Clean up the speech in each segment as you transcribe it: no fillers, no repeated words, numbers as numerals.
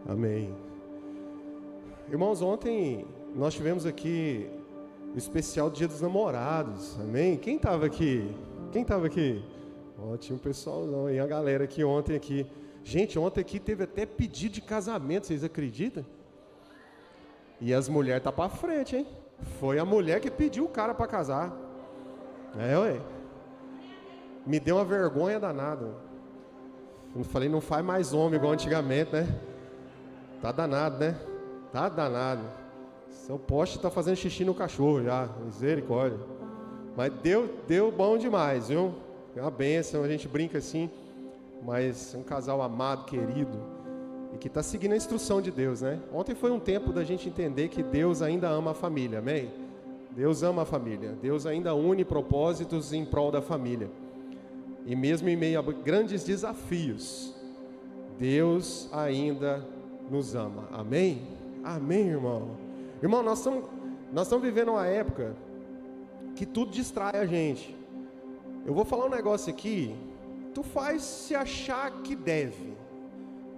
Amém. Irmãos, ontem nós tivemos aqui o especial Dia dos Namorados. Amém? Quem estava aqui? Tinha um pessoalzão aí, a galera aqui ontem aqui. Gente, ontem aqui teve até pedido de casamento, vocês acreditam? E as mulheres tá para frente, hein? Foi a mulher que pediu o cara para casar. Ué. Me deu uma vergonha danada. Eu falei, não faz mais homem igual antigamente, né? Tá danado, né? Tá danado. Seu poste tá fazendo xixi no cachorro já. Misericórdia. Mas deu bom demais, viu? É uma bênção, a gente brinca assim. Mas é um casal amado, querido. E que está seguindo a instrução de Deus, né? Ontem foi um tempo da gente entender que Deus ainda ama a família, amém? Deus ama a família. Deus ainda une propósitos em prol da família. E mesmo em meio a grandes desafios, Deus ainda nos ama, amém? Amém, irmão? Irmão, nós estamos vivendo uma época que tudo distrai a gente. Eu vou falar um negócio aqui, tu faz se achar que deve,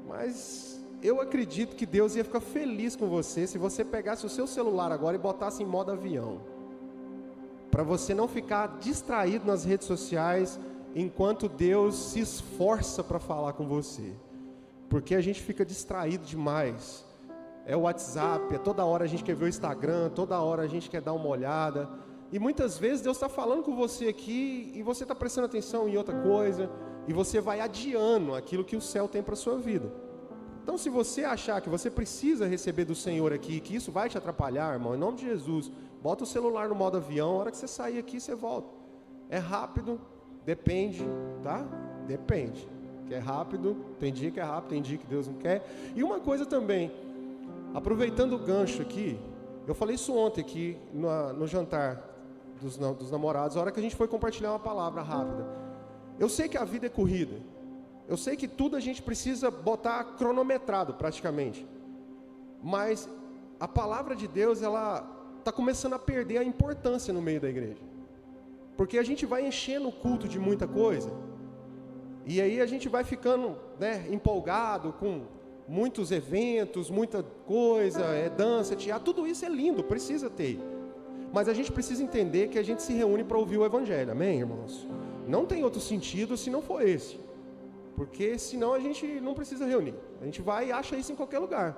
mas eu acredito que Deus ia ficar feliz com você se você pegasse o seu celular agora e botasse em modo avião, para você não ficar distraído nas redes sociais enquanto Deus se esforça para falar com você, porque a gente fica distraído demais. É o WhatsApp, é toda hora a gente quer ver o Instagram, toda hora a gente quer dar uma olhada, e muitas vezes Deus está falando com você aqui e você está prestando atenção em outra coisa, e você vai adiando aquilo que o céu tem para a sua vida. Então, se você achar que você precisa receber do Senhor aqui, que isso vai te atrapalhar, irmão, em nome de Jesus, bota o celular no modo avião, a hora que você sair aqui, você volta. É rápido, depende, tá? Depende. Que é rápido, tem dia que é rápido, tem dia que Deus não quer. E uma coisa também, aproveitando o gancho aqui, eu falei isso ontem aqui no jantar dos namorados, a hora que a gente foi compartilhar uma palavra rápida. Eu sei que a vida é corrida, eu sei que tudo a gente precisa botar cronometrado praticamente, mas a palavra de Deus, ela está começando a perder a importância no meio da igreja, porque a gente vai enchendo o culto de muita coisa, e aí a gente vai ficando, né, empolgado com muitos eventos, muita coisa, dança, teatro, tudo isso é lindo, precisa ter. Mas a gente precisa entender que a gente se reúne para ouvir o Evangelho, amém, irmãos? Não tem outro sentido se não for esse, porque senão a gente não precisa reunir. A gente vai e acha isso em qualquer lugar.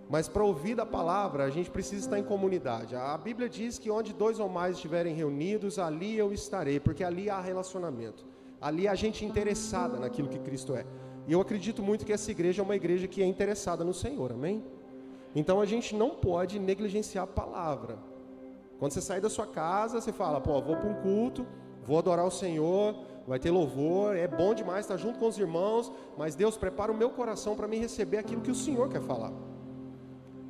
Mas para ouvir da palavra, a gente precisa estar em comunidade. A Bíblia diz que onde 2 ou mais estiverem reunidos, ali eu estarei, porque ali há relacionamento. Ali há gente interessada naquilo que Cristo é. E eu acredito muito que essa igreja é uma igreja que é interessada no Senhor, amém? Então a gente não pode negligenciar a palavra. Quando você sair da sua casa, você fala, vou para um culto, vou adorar o Senhor, vai ter louvor, é bom demais estar junto com os irmãos, mas Deus, prepara o meu coração para me receber aquilo que o Senhor quer falar.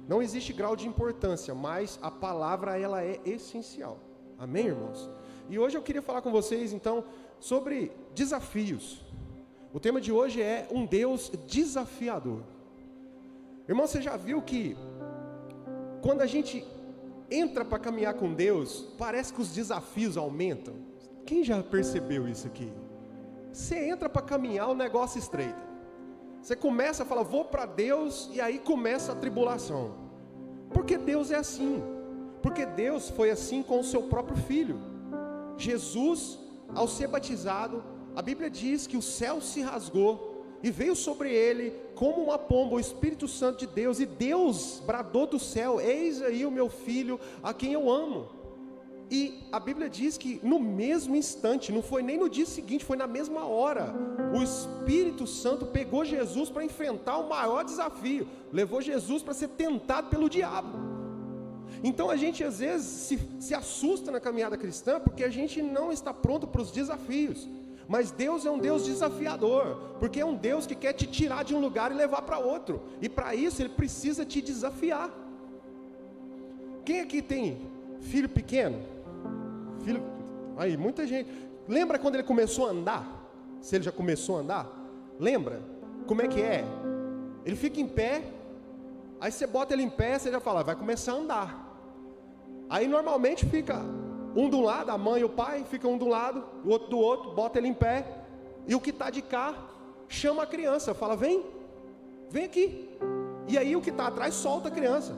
Não existe grau de importância, mas a palavra, ela é essencial, amém, irmãos? E hoje eu queria falar com vocês, então, sobre desafios. O tema de hoje é um Deus desafiador. Irmão, você já viu que quando a gente entra para caminhar com Deus, parece que os desafios aumentam? Quem já percebeu isso aqui? Você entra para caminhar, o negócio estreita. Você começa a falar, vou para Deus, e aí começa a tribulação. Porque Deus é assim. Porque Deus foi assim com o seu próprio Filho. Jesus, ao ser batizado, a Bíblia diz que o céu se rasgou e veio sobre ele como uma pomba, o Espírito Santo de Deus, e Deus bradou do céu, eis aí o meu filho a quem eu amo. E a Bíblia diz que no mesmo instante, não foi nem no dia seguinte, foi na mesma hora, o Espírito Santo pegou Jesus para enfrentar o maior desafio, levou Jesus para ser tentado pelo diabo. Então a gente às vezes se assusta na caminhada cristã, porque a gente não está pronto para os desafios. Mas Deus é um Deus desafiador, porque é um Deus que quer te tirar de um lugar e levar para outro, e para isso Ele precisa te desafiar. Quem aqui tem filho pequeno? Aí, muita gente. Lembra quando ele começou a andar? Se ele já começou a andar? Lembra? Como é que é? Ele fica em pé, aí você bota ele em pé, você já fala, vai começar a andar. Aí normalmente fica um do lado, a mãe e o pai, fica um do lado, o outro do outro, bota ele em pé, e o que está de cá, chama a criança, fala, vem aqui. E aí o que está atrás solta a criança.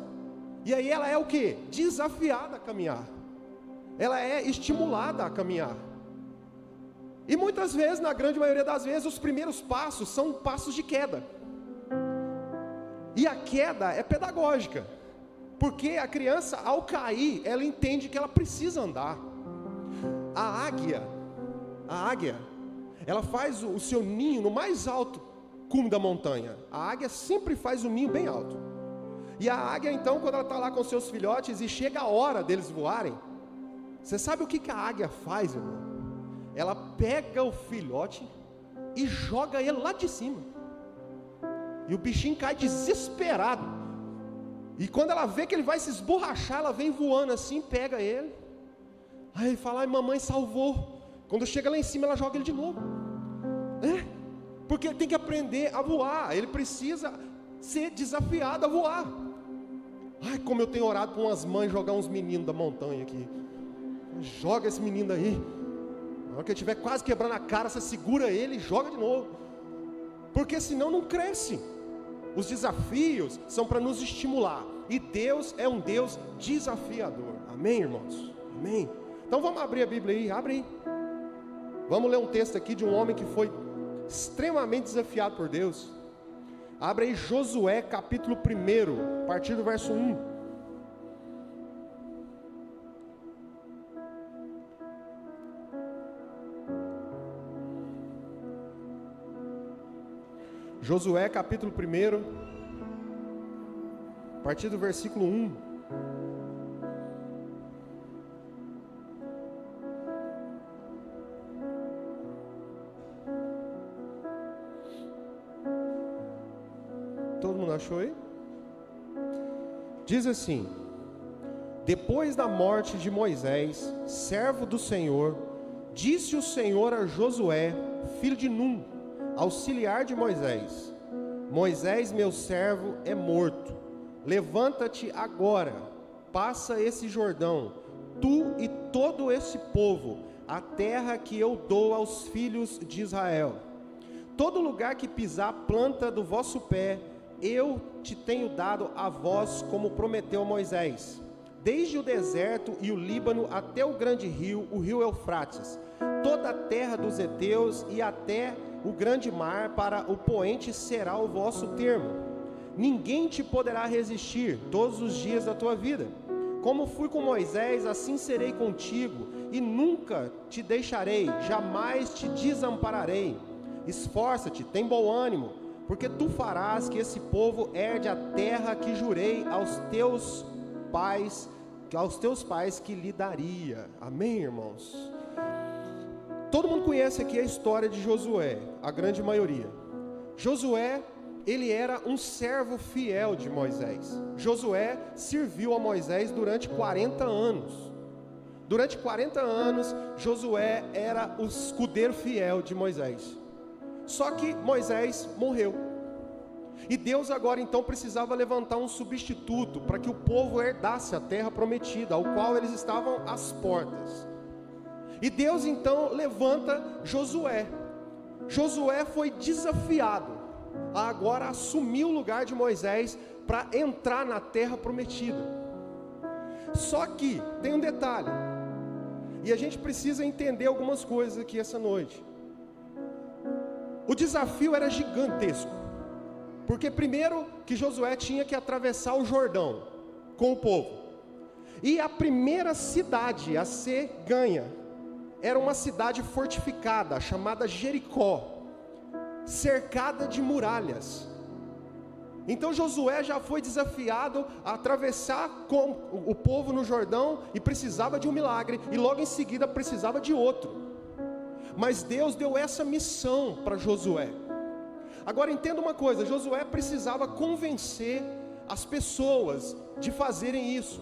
E aí ela é o quê? Desafiada a caminhar. Ela é estimulada a caminhar. E muitas vezes, na grande maioria das vezes, os primeiros passos são passos de queda. E a queda é pedagógica. Porque a criança, ao cair, ela entende que ela precisa andar. A águia, ela faz o seu ninho no mais alto cume da montanha. A águia sempre faz o ninho bem alto. E a águia, então, quando ela está lá com seus filhotes e chega a hora deles voarem, você sabe o que a águia faz, irmão? Ela pega o filhote e joga ele lá de cima. E o bichinho cai desesperado. E quando ela vê que ele vai se esborrachar, ela vem voando assim, pega ele. Aí ele fala, ai, mamãe salvou. Quando chega lá em cima, ela joga ele de novo. Porque ele tem que aprender a voar. Ele precisa ser desafiado a voar. Ai, como eu tenho orado para umas mães jogar uns meninos da montanha aqui. Joga esse menino aí. Na hora que ele estiver quase quebrando a cara, você segura ele e joga de novo. Porque senão não cresce. Os desafios são para nos estimular. E Deus é um Deus desafiador. Amém, irmãos? Amém? Então vamos abrir a Bíblia aí, abre aí. Vamos ler um texto aqui de um homem que foi extremamente desafiado por Deus. Abre aí Josué capítulo 1, a partir do verso 1. Josué capítulo 1, a partir do versículo 1. Todo mundo achou aí? Diz assim: depois da morte de Moisés, servo do Senhor, disse o Senhor a Josué, filho de Num, auxiliar de Moisés: Moisés, meu servo, é morto. Levanta-te agora, passa esse Jordão, tu e todo esse povo, a terra que eu dou aos filhos de Israel. Todo lugar que pisar a planta do vosso pé, eu te tenho dado a vós, como prometeu Moisés, desde o deserto e o Líbano até o grande rio, o rio Eufrates, toda a terra dos heteus e até o grande mar, para o poente será o vosso termo. Ninguém te poderá resistir todos os dias da tua vida. Como fui com Moisés, assim serei contigo, e nunca te deixarei, jamais te desampararei. Esforça-te, tem bom ânimo, porque tu farás que esse povo herde a terra que jurei aos teus pais que lhe daria. Amém, irmãos? Todo mundo conhece aqui a história de Josué, a grande maioria. Josué, ele era um servo fiel de Moisés. Josué serviu a Moisés durante 40 anos. Durante 40 anos, Josué era o escudeiro fiel de Moisés. Só que Moisés morreu. E Deus agora então precisava levantar um substituto para que o povo herdasse a terra prometida, ao qual eles estavam às portas. E Deus então levanta Josué. Josué foi desafiado a agora assumir o lugar de Moisés para entrar na terra prometida. Só que tem um detalhe, e a gente precisa entender algumas coisas aqui essa noite. O desafio era gigantesco, porque primeiro que Josué tinha que atravessar o Jordão com o povo, e a primeira cidade a ser ganha era uma cidade fortificada, chamada Jericó, cercada de muralhas. Então Josué já foi desafiado a atravessar com o povo no Jordão, e precisava de um milagre, e logo em seguida precisava de outro. Mas Deus deu essa missão para Josué. Agora entenda uma coisa, Josué precisava convencer as pessoas de fazerem isso.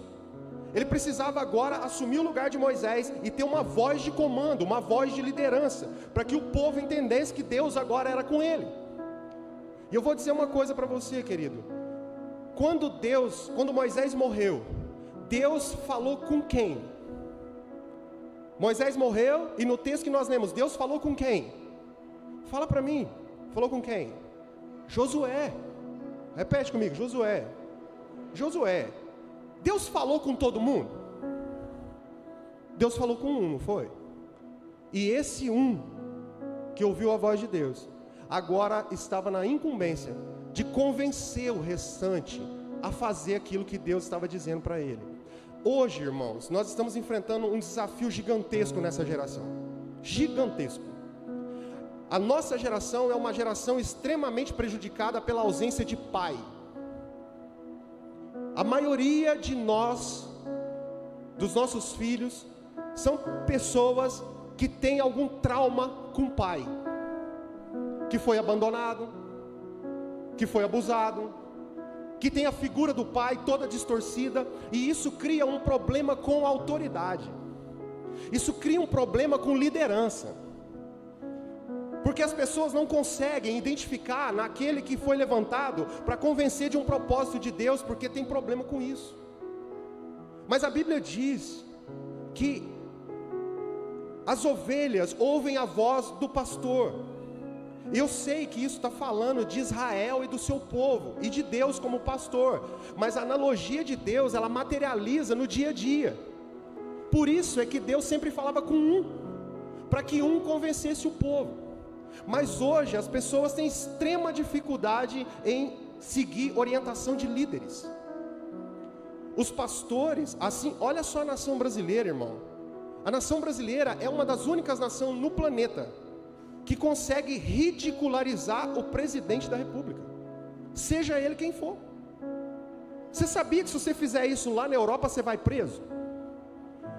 Ele precisava agora assumir o lugar de Moisés e ter uma voz de comando, uma voz de liderança, para que o povo entendesse que Deus agora era com ele. E eu vou dizer uma coisa para você, querido. Quando Moisés morreu, Deus falou com quem? Moisés morreu, e no texto que nós lemos, Deus falou com quem? Fala para mim, falou com quem? Josué. Repete comigo, Josué. Josué, Deus falou com todo mundo? Deus falou com um, não foi? E esse um, que ouviu a voz de Deus, agora estava na incumbência de convencer o restante a fazer aquilo que Deus estava dizendo para ele. Hoje, irmãos, nós estamos enfrentando um desafio gigantesco nessa geração. Gigantesco. A nossa geração é uma geração extremamente prejudicada pela ausência de pai. A maioria de nós, dos nossos filhos, são pessoas que têm algum trauma com o pai, que foi abandonado, que foi abusado, que tem a figura do pai toda distorcida, e isso cria um problema com a autoridade, isso cria um problema com liderança, porque as pessoas não conseguem identificar naquele que foi levantado para convencer de um propósito de Deus, porque tem problema com isso. Mas a Bíblia diz que as ovelhas ouvem a voz do pastor. Eu sei que isso está falando de Israel e do seu povo, e de Deus como pastor, mas a analogia de Deus, ela materializa no dia a dia. Por isso é que Deus sempre falava com um, para que um convencesse o povo. Mas hoje as pessoas têm extrema dificuldade em seguir orientação de líderes. Os pastores, assim, olha só a nação brasileira, irmão. A nação brasileira é uma das únicas nações no planeta que consegue ridicularizar o presidente da república, seja ele quem for. Você sabia que se você fizer isso lá na Europa, você vai preso?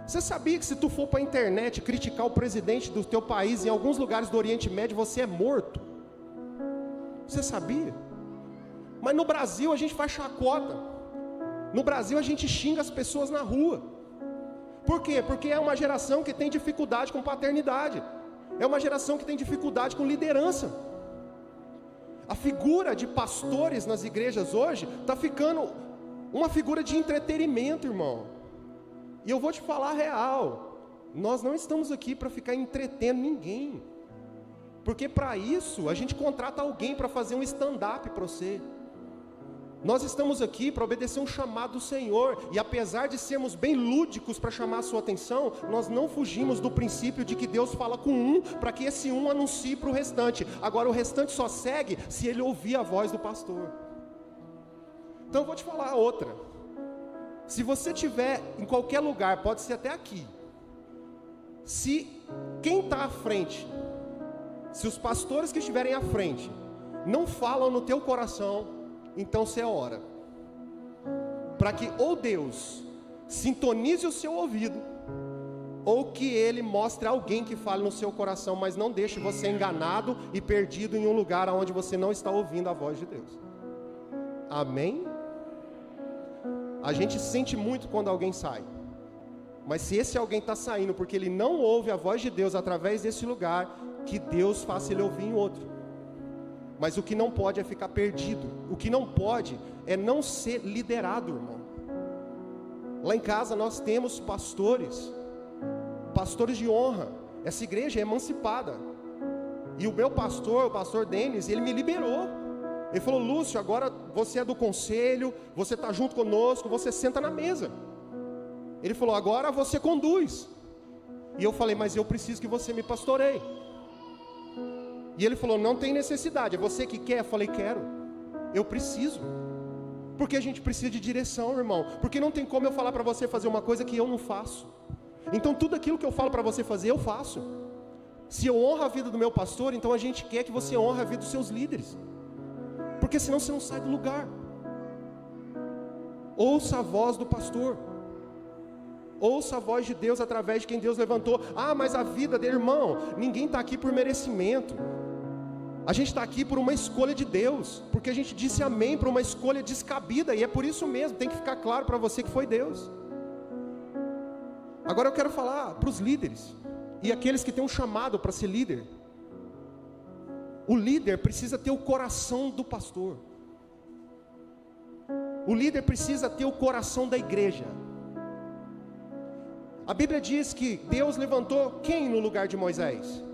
Você sabia que se tu for para a internet criticar o presidente do teu país, em alguns lugares do Oriente Médio, você é morto? Você sabia? Mas no Brasil a gente faz chacota. No Brasil a gente xinga as pessoas na rua. Por quê? Porque é uma geração que tem dificuldade com paternidade. É uma geração que tem dificuldade com liderança. A figura de pastores nas igrejas hoje está ficando uma figura de entretenimento, irmão. E eu vou te falar a real, nós não estamos aqui para ficar entretendo ninguém, porque para isso a gente contrata alguém para fazer um stand-up para você. Nós estamos aqui para obedecer um chamado do Senhor, e apesar de sermos bem lúdicos para chamar a sua atenção, nós não fugimos do princípio de que Deus fala com um, para que esse um anuncie para o restante. Agora o restante só segue se ele ouvir a voz do pastor. Então eu vou te falar outra. Se você estiver em qualquer lugar, pode ser até aqui, se quem está à frente, se os pastores que estiverem à frente não falam no teu coração, então você ora para que ou Deus sintonize o seu ouvido, ou que Ele mostre alguém que fale no seu coração, mas não deixe você enganado e perdido em um lugar onde você não está ouvindo a voz de Deus. Amém? A gente sente muito quando alguém sai, mas se esse alguém está saindo porque ele não ouve a voz de Deus através desse lugar, que Deus faça ele ouvir em outro. Mas o que não pode é ficar perdido, o que não pode é não ser liderado, irmão. Lá em casa nós temos pastores de honra, essa igreja é emancipada, e o meu pastor, o pastor Denis, ele me liberou. Ele falou: Lúcio, agora você é do conselho, você está junto conosco, você senta na mesa. Ele falou: agora você conduz. E eu falei: mas eu preciso que você me pastoreie. E ele falou: não tem necessidade, é você que quer? Eu falei: quero, eu preciso. Porque a gente precisa de direção, irmão. Porque não tem como eu falar para você fazer uma coisa que eu não faço. Então tudo aquilo que eu falo para você fazer, eu faço. Se eu honro a vida do meu pastor, então a gente quer que você honre a vida dos seus líderes, porque senão você não sai do lugar. Ouça a voz do pastor, ouça a voz de Deus através de quem Deus levantou. Ah, mas a vida dele, irmão, ninguém está aqui por merecimento. A gente está aqui por uma escolha de Deus, porque a gente disse amém para uma escolha descabida, e é por isso mesmo, tem que ficar claro para você que foi Deus. Agora eu quero falar para os líderes, e aqueles que têm um chamado para ser líder. O líder precisa ter o coração do pastor. O líder precisa ter o coração da igreja. A Bíblia diz que Deus levantou quem no lugar de Moisés?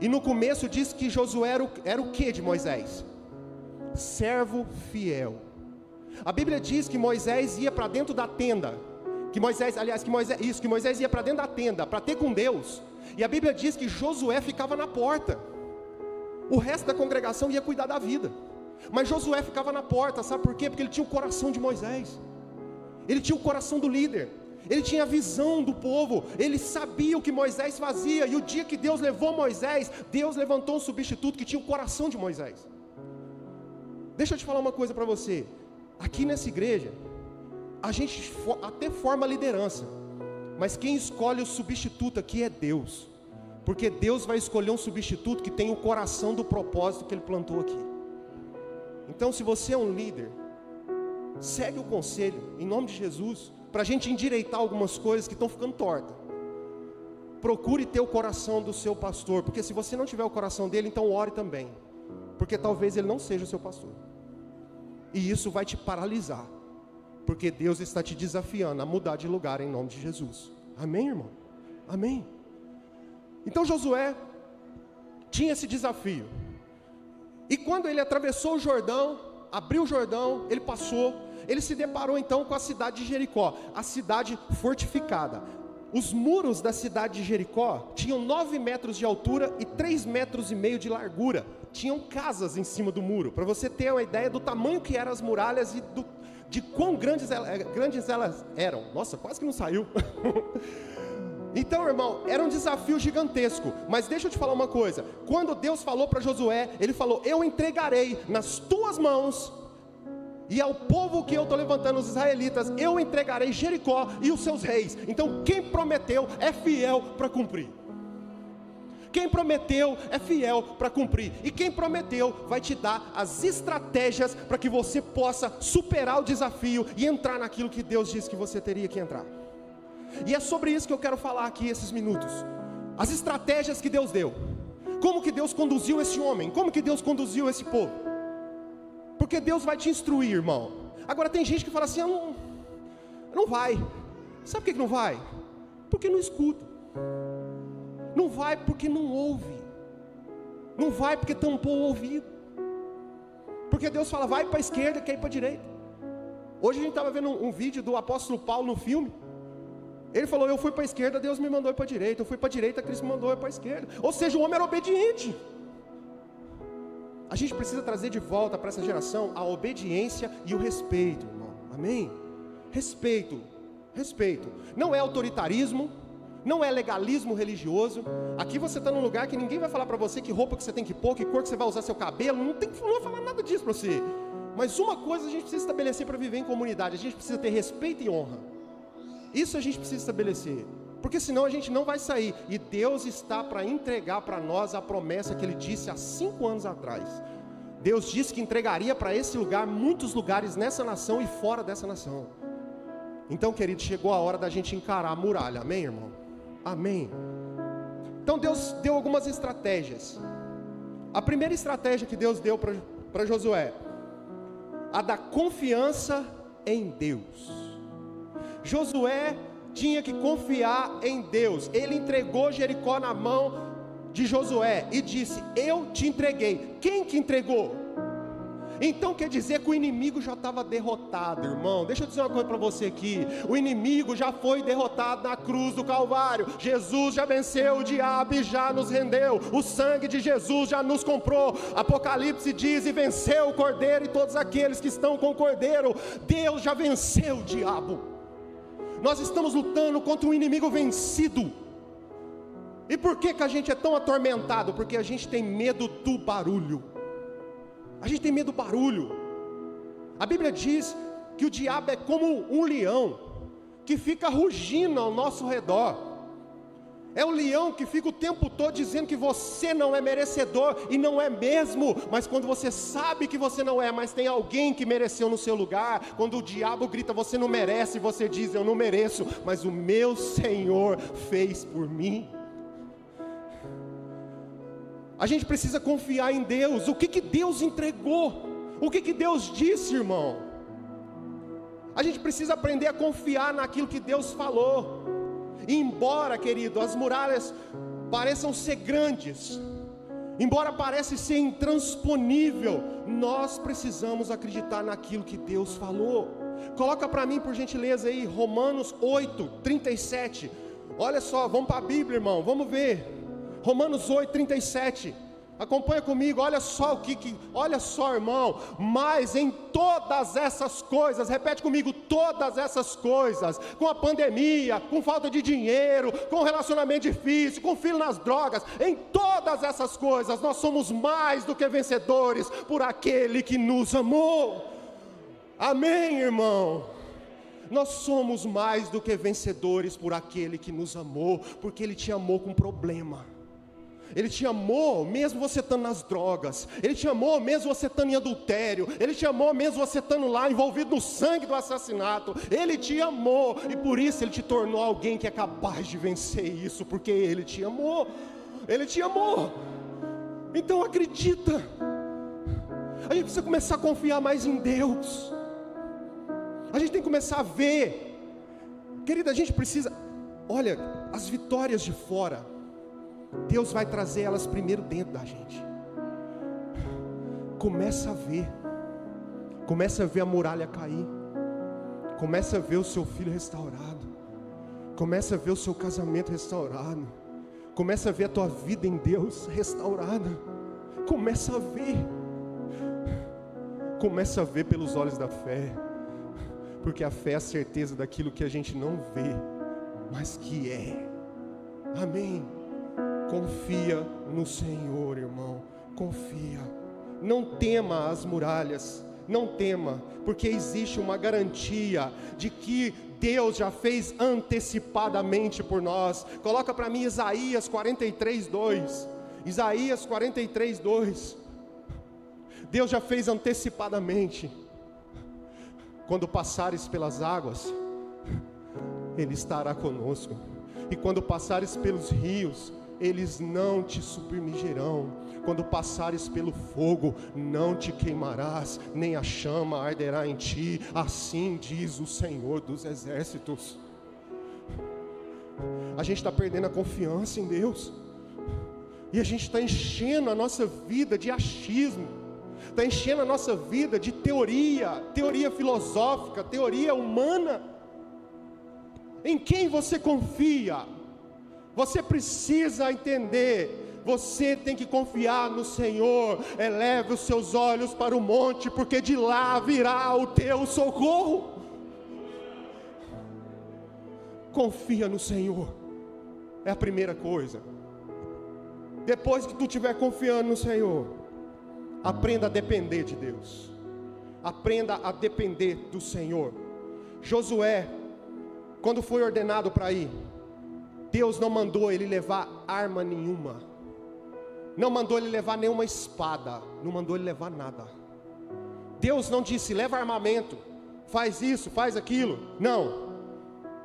E no começo diz que Josué era o que de Moisés? servo fiel. A Bíblia diz que Moisés ia para dentro da tenda, que Moisés ia para dentro da tenda, para ter com Deus, e a Bíblia diz que Josué ficava na porta, o resto da congregação ia cuidar da vida, mas Josué ficava na porta, sabe por quê? Porque ele tinha o coração de Moisés, ele tinha o coração do líder, ele tinha a visão do povo, ele sabia o que Moisés fazia, e o dia que Deus levou Moisés, Deus levantou um substituto que tinha o coração de Moisés. Deixa eu te falar uma coisa para você, aqui nessa igreja, a gente até forma liderança, mas quem escolhe o substituto aqui é Deus, porque Deus vai escolher um substituto que tem o coração do propósito que Ele plantou aqui. Então, se você é um líder, segue o conselho, em nome de Jesus, para a gente endireitar algumas coisas que estão ficando tortas. Procure ter o coração do seu pastor, porque se você não tiver o coração dele, então ore também, porque talvez ele não seja o seu pastor, e isso vai te paralisar, porque Deus está te desafiando a mudar de lugar em nome de Jesus. Amém, irmão? Amém? Então Josué tinha esse desafio, e quando ele atravessou o Jordão, abriu o Jordão, ele passou, ele se deparou então com a cidade de Jericó, a cidade fortificada. Os muros da cidade de Jericó tinham 9 metros de altura e 3,5 metros de largura. Tinham casas em cima do muro, para você ter uma ideia do tamanho que eram as muralhas e de quão grandes elas eram. Nossa, quase que não saiu. Então, irmão, era um desafio gigantesco, mas deixa eu te falar uma coisa, quando Deus falou para Josué, Ele falou, eu entregarei nas tuas mãos, e ao povo que eu estou levantando, os israelitas, eu entregarei Jericó e os seus reis. Então quem prometeu é fiel para cumprir. Quem prometeu é fiel para cumprir, e quem prometeu vai te dar as estratégias para que você possa superar o desafio e entrar naquilo que Deus disse que você teria que entrar. E é sobre isso que eu quero falar aqui esses minutos, as estratégias que Deus deu, como que Deus conduziu esse homem, como que Deus conduziu esse povo, porque Deus vai te instruir, irmão. Agora tem gente que fala assim, não vai, sabe por que não vai? Porque não escuta, não vai porque não ouve, não vai porque tampou o ouvido, porque Deus fala, vai para a esquerda, quer ir para a direita. Hoje a gente estava vendo um vídeo do apóstolo Paulo no filme, ele falou, eu fui para a esquerda, Deus me mandou ir para a direita, eu fui para a direita, Cristo me mandou ir para a esquerda, ou seja, o homem era obediente. A gente precisa trazer de volta para essa geração a obediência e o respeito, irmão, amém? Respeito, não é autoritarismo, não é legalismo religioso. Aqui você está num lugar que ninguém vai falar para você que roupa que você tem que pôr, que cor que você vai usar seu cabelo, não vai falar nada disso para você, mas uma coisa a gente precisa estabelecer para viver em comunidade, a gente precisa ter respeito e honra, isso a gente precisa estabelecer, porque senão a gente não vai sair, e Deus está para entregar para nós a promessa que Ele disse há 5 anos atrás. Deus disse que entregaria para esse lugar, muitos lugares nessa nação e fora dessa nação. Então, querido, chegou a hora da gente encarar a muralha, amém, irmão? Amém. Então Deus deu algumas estratégias. A primeira estratégia que Deus deu para Josué, a da confiança em Deus. Josué tinha que confiar em Deus. Ele entregou Jericó na mão de Josué e disse, eu te entreguei. Quem que entregou? Então quer dizer que o inimigo já estava derrotado, irmão. Deixa eu dizer uma coisa para você aqui, o inimigo já foi derrotado na cruz do Calvário. Jesus já venceu o diabo e já nos rendeu, o sangue de Jesus já nos comprou. Apocalipse diz, e venceu o Cordeiro e todos aqueles que estão com o Cordeiro. Deus já venceu o diabo. Nós estamos lutando contra um inimigo vencido. E por que a gente é tão atormentado? Porque a gente tem medo do barulho. A gente tem medo do barulho. A Bíblia diz que o diabo é como um leão que fica rugindo ao nosso redor. É um leão que fica o tempo todo dizendo que você não é merecedor, e não é mesmo. Mas quando você sabe que você não é, mas tem alguém que mereceu no seu lugar, quando o diabo grita, você não merece, você diz, eu não mereço, mas o meu Senhor fez por mim. A gente precisa confiar em Deus. O que Deus entregou? O que Deus disse, irmão? A gente precisa aprender a confiar naquilo que Deus falou. E embora, querido, as muralhas pareçam ser grandes, embora pareça ser intransponível, nós precisamos acreditar naquilo que Deus falou. Coloca para mim, por gentileza, aí, Romanos 8:37. Olha só, vamos para a Bíblia, irmão, vamos ver. Romanos 8:37. Acompanha comigo, olha só olha só, irmão. Mas em todas essas coisas, repete comigo, todas essas coisas, com a pandemia, com falta de dinheiro, com relacionamento difícil, com filho nas drogas, em todas essas coisas, nós somos mais do que vencedores por aquele que nos amou. Amém, irmão? Nós somos mais do que vencedores por aquele que nos amou, porque Ele te amou com problema. Ele te amou mesmo você estando nas drogas. Ele te amou mesmo você estando em adultério. Ele te amou mesmo você estando lá envolvido no sangue do assassinato. Ele te amou e por isso Ele te tornou alguém que é capaz de vencer isso, porque Ele te amou. Ele te amou. Então acredita. A gente precisa começar a confiar mais em Deus. A gente tem que começar a ver. Querida, a gente precisa. Olha, as vitórias de fora, Deus vai trazer elas primeiro dentro da gente. Começa a ver. Começa a ver a muralha cair. Começa a ver o seu filho restaurado. Começa a ver o seu casamento restaurado. Começa a ver a tua vida em Deus restaurada. Começa a ver. Começa a ver pelos olhos da fé. Porque a fé é a certeza daquilo que a gente não vê, mas que é. Amém. Confia no Senhor, irmão. Confia. Não tema as muralhas. Não tema, porque existe uma garantia de que Deus já fez antecipadamente por nós. Coloca para mim Isaías 43:2. Isaías 43:2. Deus já fez antecipadamente. Quando passares pelas águas, Ele estará conosco. E quando passares pelos rios, eles não te submergirão. Quando passares pelo fogo, não te queimarás, nem a chama arderá em ti. Assim diz o Senhor dos exércitos. A gente está perdendo a confiança em Deus. E a gente está enchendo a nossa vida de achismo. Está enchendo a nossa vida de teoria filosófica, teoria humana. Em quem você confia? Você precisa entender, você tem que confiar no Senhor. Eleve os seus olhos para o monte, porque de lá virá o teu socorro. Confia no Senhor, é a primeira coisa. Depois que tu estiver confiando no Senhor, aprenda a depender de Deus. Aprenda a depender do Senhor. Josué, quando foi ordenado para ir, Deus não mandou ele levar arma nenhuma, não mandou ele levar nenhuma espada, não mandou ele levar nada. Deus não disse, leva armamento, faz isso, faz aquilo. Não,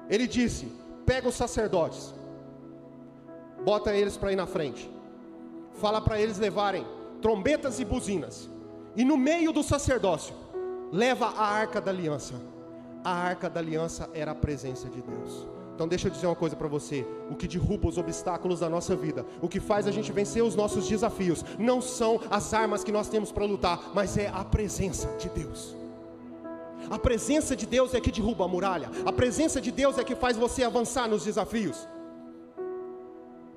Ele disse, pega os sacerdotes, bota eles para ir na frente, fala para eles levarem trombetas e buzinas, e no meio do sacerdócio, leva a arca da aliança. A arca da aliança era a presença de Deus. Então deixa eu dizer uma coisa para você, o que derruba os obstáculos da nossa vida, o que faz a gente vencer os nossos desafios, não são as armas que nós temos para lutar, mas é a presença de Deus. A presença de Deus é que derruba a muralha, a presença de Deus é que faz você avançar nos desafios.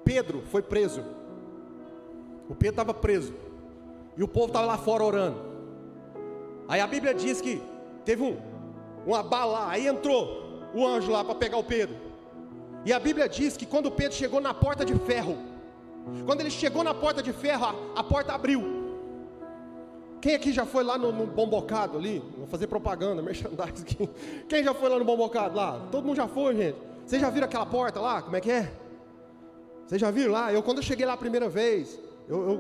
Pedro foi preso, o Pedro estava preso, e o povo estava lá fora orando. Aí a Bíblia diz que teve uma bala, aí entrou o anjo lá para pegar o Pedro. E a Bíblia diz que quando Pedro chegou na porta de ferro, quando ele chegou na porta de ferro, a porta abriu. Quem aqui já foi lá no Bom Bocado ali? Vou fazer propaganda, merchandising aqui. Quem já foi lá no Bom Bocado lá? Todo mundo já foi, gente. Vocês já viram aquela porta lá? Como é que é? Vocês já viram lá? Quando eu cheguei lá a primeira vez,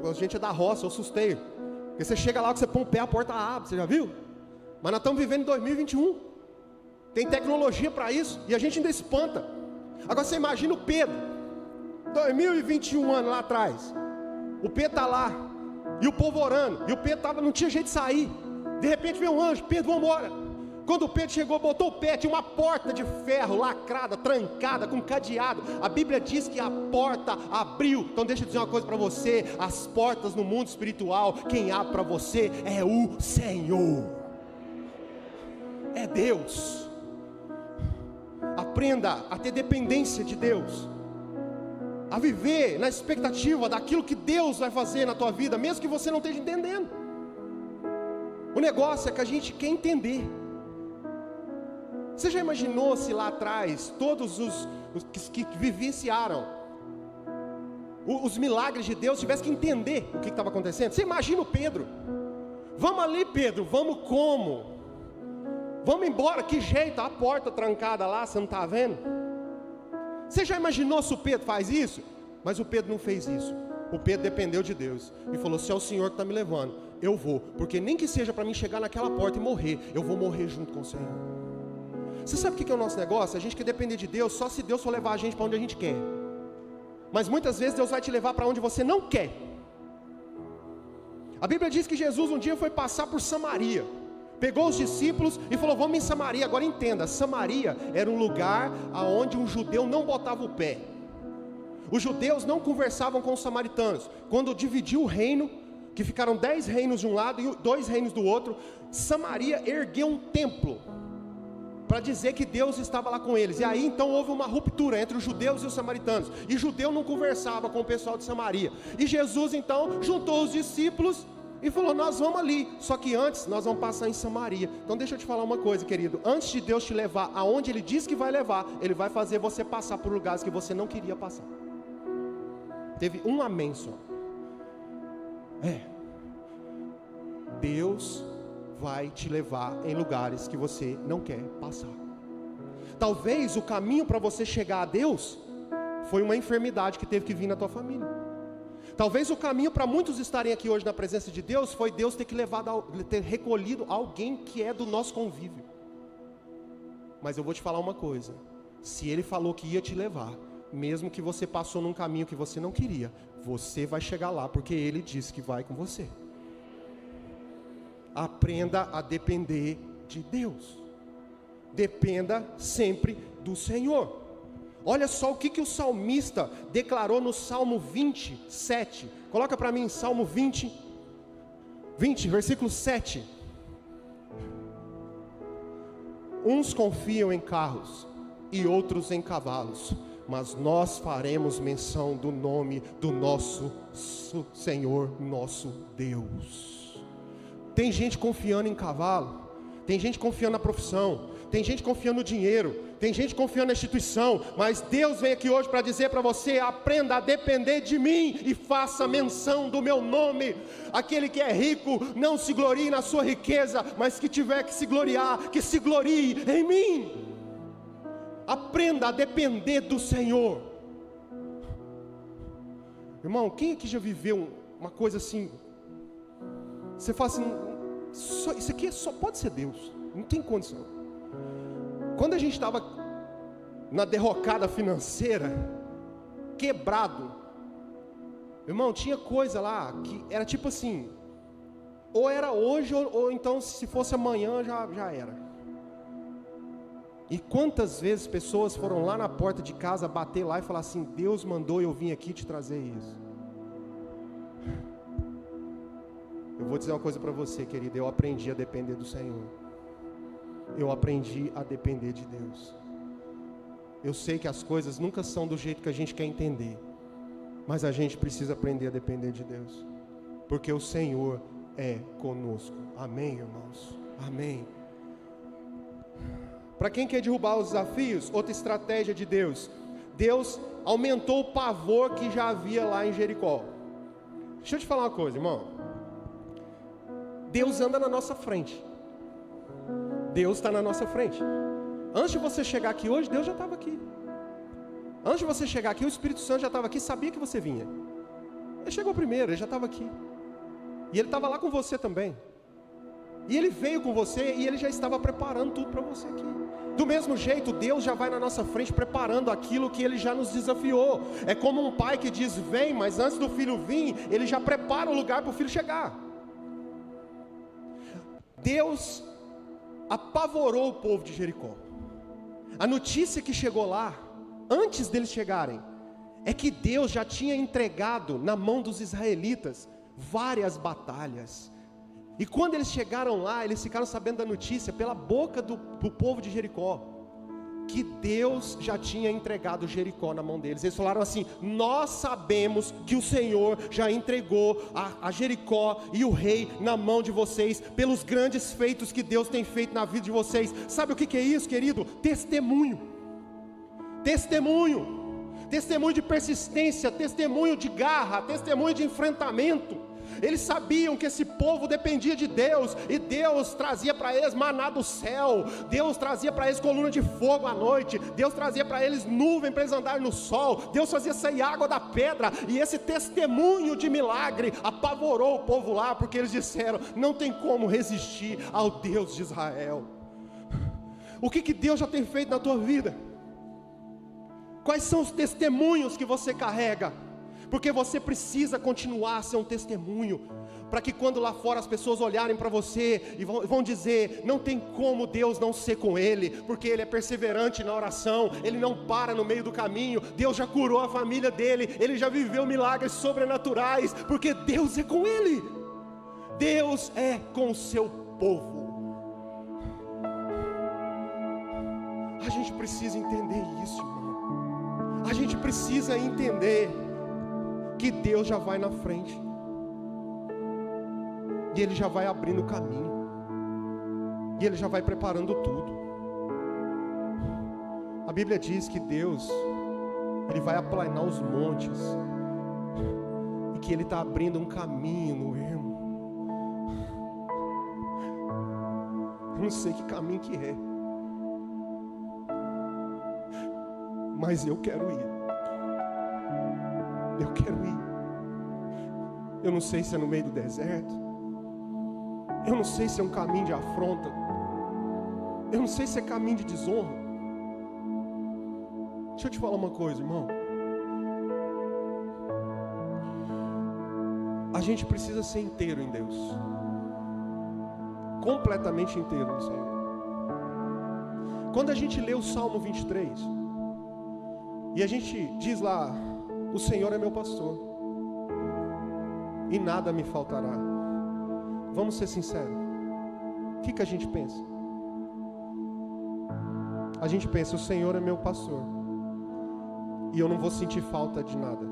a gente é da roça, eu assustei. Porque você chega lá, que você põe o pé, a porta abre. Você já viu? Mas nós estamos vivendo em 2021. Tem tecnologia para isso, e a gente ainda espanta. Agora você imagina o Pedro, 2021 anos lá atrás. O Pedro está lá, e o povo orando, e o Pedro não tinha jeito de sair. De repente vem um anjo, Pedro, vamos embora. Quando Pedro chegou, botou o pé, tinha uma porta de ferro lacrada, trancada, com cadeado. A Bíblia diz que a porta abriu. Então deixa eu dizer uma coisa para você: as portas no mundo espiritual, quem abre para você é o Senhor, é Deus. Aprenda a ter dependência de Deus, a viver na expectativa daquilo que Deus vai fazer na tua vida, mesmo que você não esteja entendendo. O negócio é que a gente quer entender. Você já imaginou se lá atrás todos os que vivenciaram os milagres de Deus tivessem que entender o que estava acontecendo? Você imagina o Pedro: vamos ali, Pedro, vamos como? Vamos embora, que jeito? A porta trancada lá, você não está vendo? Você já imaginou se o Pedro faz isso? Mas o Pedro não fez isso. O Pedro dependeu de Deus e falou: se é o Senhor que está me levando, eu vou, porque nem que seja para mim chegar naquela porta e morrer, eu vou morrer junto com o Senhor. Você sabe o que é o nosso negócio? A gente quer depender de Deus só se Deus for levar a gente para onde a gente quer. Mas muitas vezes Deus vai te levar para onde você não quer. A Bíblia diz que Jesus um dia foi passar por Samaria, pegou os discípulos e falou: vamos em Samaria. Agora entenda, Samaria era um lugar onde um judeu não botava o pé. Os judeus não conversavam com os samaritanos. Quando dividiu o reino, que ficaram 10 reinos de um lado e 2 reinos do outro, Samaria ergueu um templo para dizer que Deus estava lá com eles. E aí então houve uma ruptura entre os judeus e os samaritanos, e judeu não conversava com o pessoal de Samaria. E Jesus então juntou os discípulos e falou: nós vamos ali, só que antes nós vamos passar em Samaria. Então deixa eu te falar uma coisa, querido: antes de Deus te levar aonde Ele diz que vai levar, Ele vai fazer você passar por lugares que você não queria passar. Teve um amém só. Deus vai te levar em lugares que você não quer passar. Talvez o caminho para você chegar a Deus foi uma enfermidade que teve que vir na tua família. Talvez o caminho para muitos estarem aqui hoje na presença de Deus foi Deus ter recolhido alguém que é do nosso convívio. Mas eu vou te falar uma coisa: se Ele falou que ia te levar, mesmo que você passou num caminho que você não queria, você vai chegar lá, porque Ele disse que vai com você. Aprenda a depender de Deus. Dependa sempre do Senhor. Olha só o que o salmista declarou no Salmo 27. Coloca para mim Salmo 20, versículo 7. Uns confiam em carros e outros em cavalos, mas nós faremos menção do nome do nosso Senhor, nosso Deus. Tem gente confiando em cavalo, tem gente confiando na profissão, tem gente confiando no dinheiro, tem gente confiando na instituição, mas Deus vem aqui hoje para dizer para você: aprenda a depender de mim e faça menção do meu nome. Aquele que é rico, não se glorie na sua riqueza, mas que tiver que se gloriar, que se glorie em mim. Aprenda a depender do Senhor. Irmão, quem aqui já viveu uma coisa assim? Você fala assim: isso aqui só pode ser Deus, não tem condição. Quando a gente estava na derrocada financeira, quebrado, irmão, tinha coisa lá que era tipo assim: ou era hoje, ou então se fosse amanhã já era. E quantas vezes pessoas foram lá na porta de casa bater lá e falar assim: Deus mandou eu vim aqui te trazer isso. Eu vou dizer uma coisa para você, querido: eu aprendi a depender do Senhor. Eu aprendi a depender de Deus. Eu sei que as coisas nunca são do jeito que a gente quer entender, mas a gente precisa aprender a depender de Deus, porque o Senhor é conosco. Amém, irmãos? Amém. Para quem quer derrubar os desafios, outra estratégia de Deus: Deus aumentou o pavor que já havia lá em Jericó. Deixa eu te falar uma coisa, irmão. Deus anda na nossa frente. Deus está na nossa frente. Antes de você chegar aqui hoje, Deus já estava aqui. Antes de você chegar aqui, o Espírito Santo já estava aqui, sabia que você vinha. Ele chegou primeiro, ele já estava aqui. E ele estava lá com você também. E ele veio com você e ele já estava preparando tudo para você aqui. Do mesmo jeito, Deus já vai na nossa frente preparando aquilo que Ele já nos desafiou. É como um pai que diz: vem, mas antes do filho vir, Ele já prepara o lugar para o filho chegar. Deus apavorou o povo de Jericó. A notícia que chegou lá, antes deles chegarem, é que Deus já tinha entregado na mão dos israelitas várias batalhas. E quando eles chegaram lá, eles ficaram sabendo da notícia pela boca do povo de Jericó, que Deus já tinha entregado Jericó na mão deles. Eles falaram assim: nós sabemos que o Senhor já entregou a Jericó e o rei na mão de vocês, pelos grandes feitos que Deus tem feito na vida de vocês. Sabe o que é isso, querido? Testemunho. Testemunho de persistência, testemunho de garra, testemunho de enfrentamento. Eles sabiam que esse povo dependia de Deus, e Deus trazia para eles maná do céu, Deus trazia para eles coluna de fogo à noite, Deus trazia para eles nuvem para eles andarem no sol, Deus fazia sair água da pedra. E esse testemunho de milagre apavorou o povo lá, porque eles disseram: não tem como resistir ao Deus de Israel. O que Deus já tem feito na tua vida? Quais são os testemunhos que você carrega? Porque você precisa continuar a ser um testemunho, para que quando lá fora as pessoas olharem para você e vão dizer: não tem como Deus não ser com ele, porque ele é perseverante na oração, ele não para no meio do caminho, Deus já curou a família dele, ele já viveu milagres sobrenaturais, porque Deus é com ele, Deus é com o seu povo. A gente precisa entender isso, irmão. A gente precisa entender que Deus já vai na frente, e Ele já vai abrindo o caminho, e Ele já vai preparando tudo. A Bíblia diz que Deus, Ele vai aplanar os montes, e que Ele está abrindo um caminho no ermo. Eu não sei que caminho que é, mas eu quero ir. Eu quero ir. Eu não sei se é no meio do deserto, eu não sei se é um caminho de afronta, eu não sei se é caminho de desonra. Deixa eu te falar uma coisa, irmão. A gente precisa ser inteiro em Deus, completamente inteiro no Senhor. Quando a gente lê o Salmo 23, e a gente diz lá: o Senhor é meu pastor, e nada me faltará. Vamos ser sinceros, o que a gente pensa? A gente pensa: o Senhor é meu pastor, e eu não vou sentir falta de nada.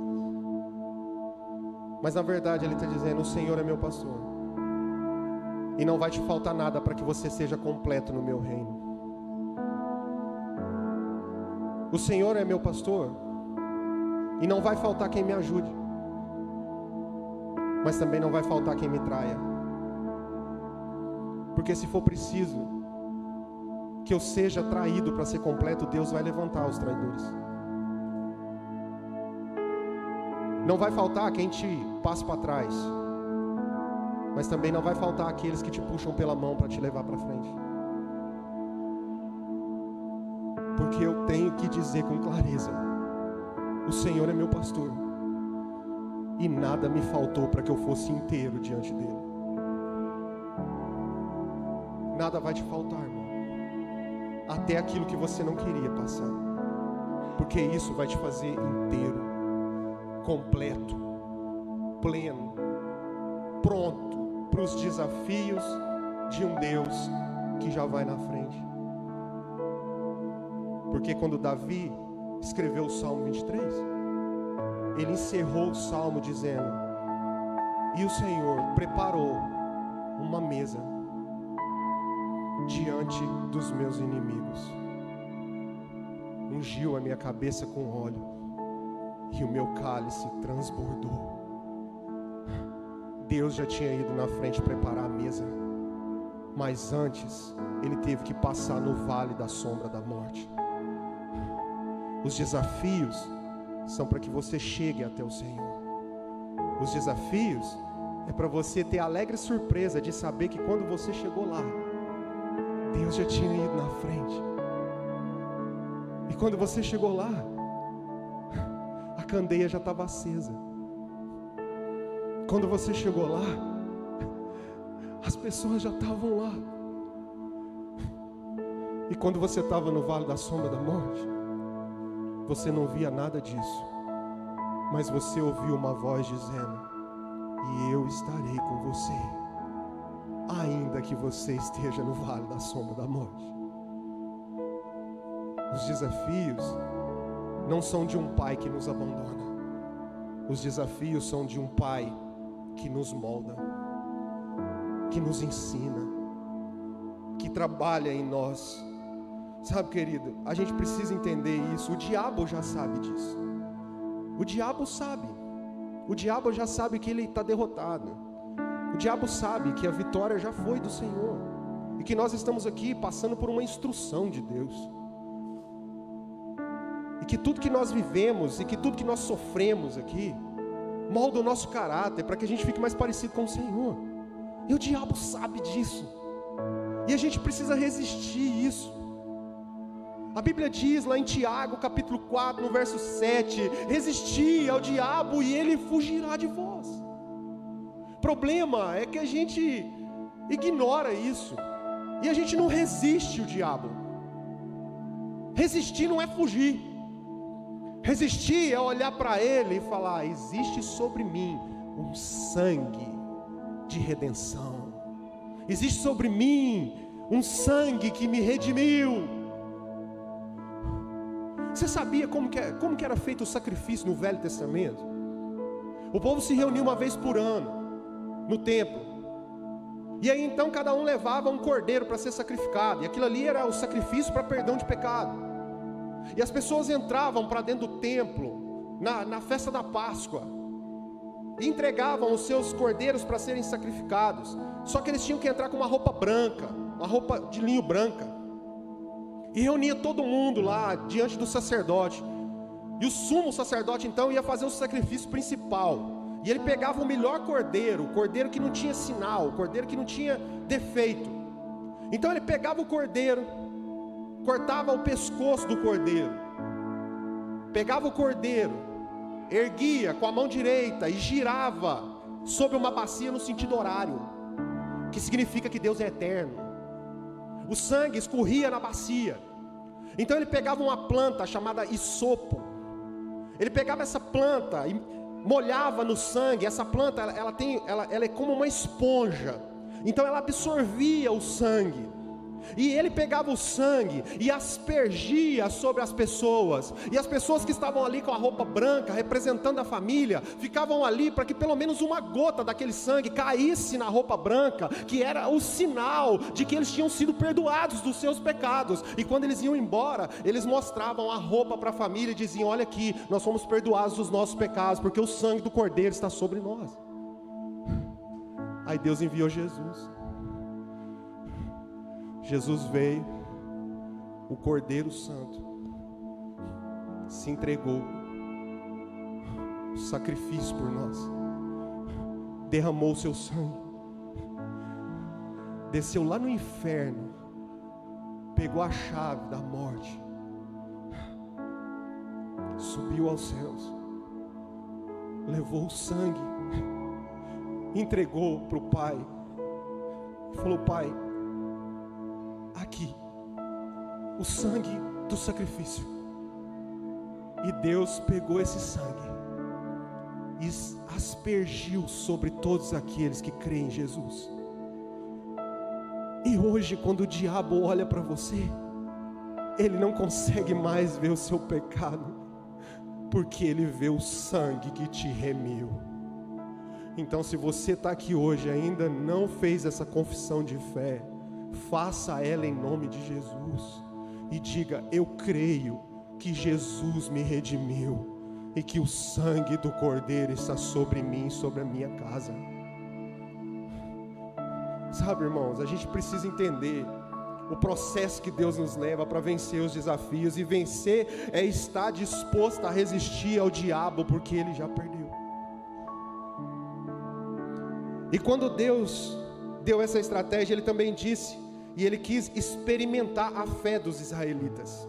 Mas na verdade Ele está dizendo: o Senhor é meu pastor, e não vai te faltar nada para que você seja completo no meu reino. O Senhor é meu pastor, e não vai faltar quem me ajude, mas também não vai faltar quem me traia. Porque se for preciso que eu seja traído para ser completo, Deus vai levantar os traidores. Não vai faltar quem te passa para trás, mas também não vai faltar aqueles que te puxam pela mão para te levar para frente. Porque eu tenho que dizer com clareza: o Senhor é meu pastor, e nada me faltou para que eu fosse inteiro diante dele. Nada vai te faltar, irmão, até aquilo que você não queria passar, porque isso vai te fazer inteiro, completo, pleno, pronto para os desafios de um Deus que já vai na frente. Porque quando Davi escreveu o Salmo 23, ele encerrou o Salmo dizendo: e o Senhor preparou uma mesa diante dos meus inimigos, ungiu a minha cabeça com óleo, e o meu cálice transbordou. Deus já tinha ido na frente preparar a mesa, mas antes Ele teve que passar no vale da sombra da morte. Os desafios são para que você chegue até o Senhor. Os desafios é para você ter a alegre surpresa de saber que quando você chegou lá, Deus já tinha ido na frente. E quando você chegou lá, a candeia já estava acesa. Quando você chegou lá, as pessoas já estavam lá. E quando você estava no vale da sombra da morte, você não via nada disso, mas você ouviu uma voz dizendo: e eu estarei com você, ainda que você esteja no vale da sombra da morte. Os desafios não são de um pai que nos abandona. Os desafios são de um pai que nos molda, que nos ensina, que trabalha em nós. Sabe, querido, a gente precisa entender isso. O diabo já sabe disso. O diabo sabe. O diabo já sabe que ele está derrotado. O diabo sabe que a vitória já foi do Senhor, e que nós estamos aqui passando por uma instrução de Deus, e que tudo que nós vivemos e que tudo que nós sofremos aqui molda o nosso caráter para que a gente fique mais parecido com o Senhor. E o diabo sabe disso, e a gente precisa resistir isso. A Bíblia diz lá em Tiago, capítulo 4, no verso 7, resisti ao diabo e ele fugirá de vós. O problema é que a gente ignora isso, e a gente não resiste ao diabo. Resistir não é fugir. Resistir é olhar para ele e falar: existe sobre mim um sangue de redenção. Existe sobre mim um sangue que me redimiu. Você sabia como que era feito o sacrifício no Velho Testamento? O povo se reunia uma vez por ano no templo, e aí então cada um levava um cordeiro para ser sacrificado, e aquilo ali era o sacrifício para perdão de pecado. E as pessoas entravam para dentro do templo na festa da Páscoa e entregavam os seus cordeiros para serem sacrificados. Só que eles tinham que entrar com uma roupa branca, uma roupa de linho branca, e reunia todo mundo lá diante do sacerdote. E o sumo sacerdote então ia fazer o sacrifício principal, e ele pegava o melhor cordeiro, o cordeiro que não tinha sinal, o cordeiro que não tinha defeito. Então ele pegava o cordeiro, cortava o pescoço do cordeiro, pegava o cordeiro, erguia com a mão direita e girava sobre uma bacia no sentido horário, que significa que Deus é eterno. O sangue escorria na bacia. Então ele pegava uma planta chamada isopo, ele pegava essa planta e molhava no sangue. Essa planta ela é como uma esponja, então ela absorvia o sangue. E ele pegava o sangue e aspergia sobre as pessoas, e as pessoas que estavam ali com a roupa branca, representando a família, ficavam ali para que pelo menos uma gota daquele sangue caísse na roupa branca, que era o sinal de que eles tinham sido perdoados dos seus pecados. E quando eles iam embora, eles mostravam a roupa para a família e diziam: olha aqui, nós fomos perdoados dos nossos pecados, porque o sangue do Cordeiro está sobre nós. Aí Deus enviou Jesus. Jesus veio, o Cordeiro Santo, se entregou, sacrifício por nós, derramou o seu sangue, desceu lá no inferno, pegou a chave da morte, subiu aos céus, levou o sangue, entregou para o Pai, falou: Pai, aqui, o sangue do sacrifício. E Deus pegou esse sangue e aspergiu sobre todos aqueles que creem em Jesus. E hoje, quando o diabo olha para você, ele não consegue mais ver o seu pecado, porque ele vê o sangue que te remiu. Então, se você está aqui hoje e ainda não fez essa confissão de fé, faça ela em nome de Jesus e diga: eu creio que Jesus me redimiu e que o sangue do Cordeiro está sobre mim, sobre a minha casa. Sabe, irmãos, a gente precisa entender o processo que Deus nos leva para vencer os desafios, e vencer é estar disposto a resistir ao diabo, porque ele já perdeu. E quando Deus deu essa estratégia, ele também disse, e ele quis experimentar a fé dos israelitas.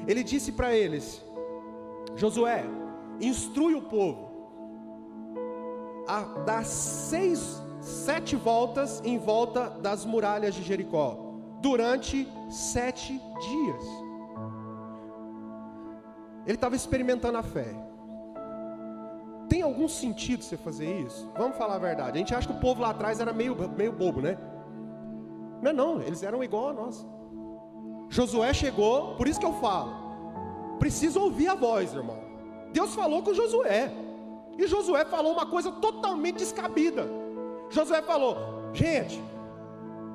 Ele disse para eles: Josué, instrui o povo a dar 7 voltas em volta das muralhas de Jericó. durante 7 dias. Ele estava experimentando a fé. Tem algum sentido você fazer isso? Vamos falar a verdade. A gente acha que o povo lá atrás era meio bobo, né? Não, eles eram igual a nós. Josué chegou, por isso que eu falo, precisa ouvir a voz, irmão. Deus falou com Josué, e Josué falou uma coisa totalmente descabida. Josué falou: gente,